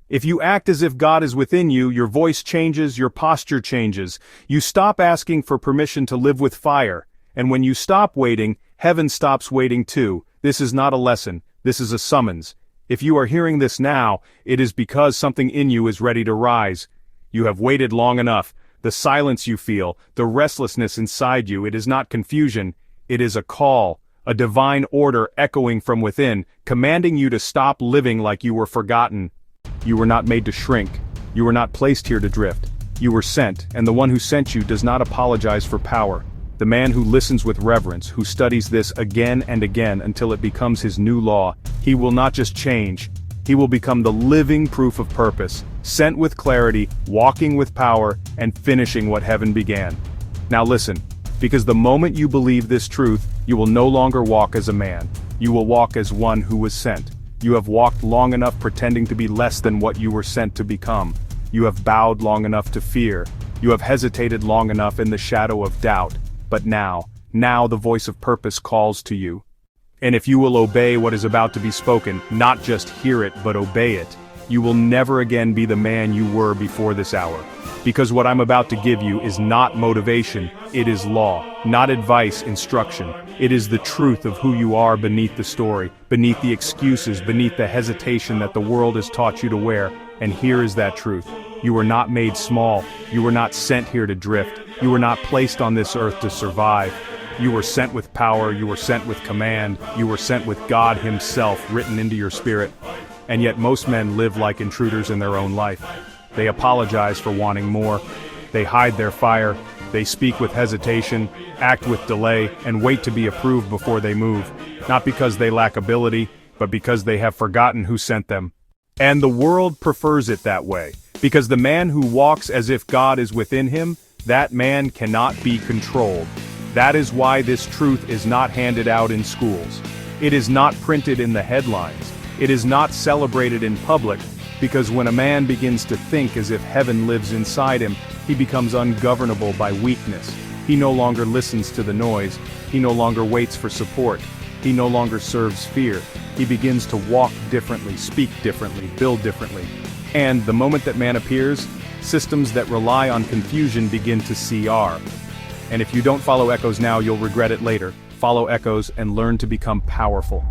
If you act as if God is within you, your voice changes, your posture changes. You stop asking for permission to live with fire. And when you stop waiting, heaven stops waiting too. This is not a lesson, this is a summons. If you are hearing this now, it is because something in you is ready to rise. You have waited long enough. The silence you feel, the restlessness inside you, it is not confusion, it is a call, a divine order echoing from within, commanding you to stop living like you were forgotten. You were not made to shrink. You were not placed here to drift. You were sent, and the one who sent you does not apologize for power. The man who listens with reverence, who studies this again and again until it becomes his new law, he will not just change, he will become the living proof of purpose, sent with clarity, walking with power, and finishing what heaven began. Now listen, because the moment you believe this truth, you will no longer walk as a man. You will walk as one who was sent. You have walked long enough pretending to be less than what you were sent to become. You have bowed long enough to fear. You have hesitated long enough in the shadow of doubt. But now the voice of purpose calls to you. And if you will obey what is about to be spoken, not just hear it but obey it, you will never again be the man you were before this hour. Because what I'm about to give you is not motivation, it is law, not advice, instruction. It is the truth of who you are beneath the story, beneath the excuses, beneath the hesitation that the world has taught you to wear. And here is that truth. You were not made small. You were not sent here to drift. You were not placed on this earth to survive. You were sent with power. You were sent with command. You were sent with God Himself written into your spirit. And yet most men live like intruders in their own life. They apologize for wanting more. They hide their fire. They speak with hesitation, act with delay, and wait to be approved before they move. Not because they lack ability, but because they have forgotten who sent them. And the world prefers it that way, because the man who walks as if God is within him, that man cannot be controlled. That is why this truth is not handed out in schools. It is not printed in the headlines. It is not celebrated in public, because when a man begins to think as if heaven lives inside him, he becomes ungovernable by weakness. He no longer listens to the noise. He no longer waits for support. He no longer serves fear. He begins to walk differently, speak differently, build differently. And the moment that man appears, systems that rely on confusion begin to CR. And if you don't follow Echoes now, you'll regret it later. Follow Echoes and learn to become powerful.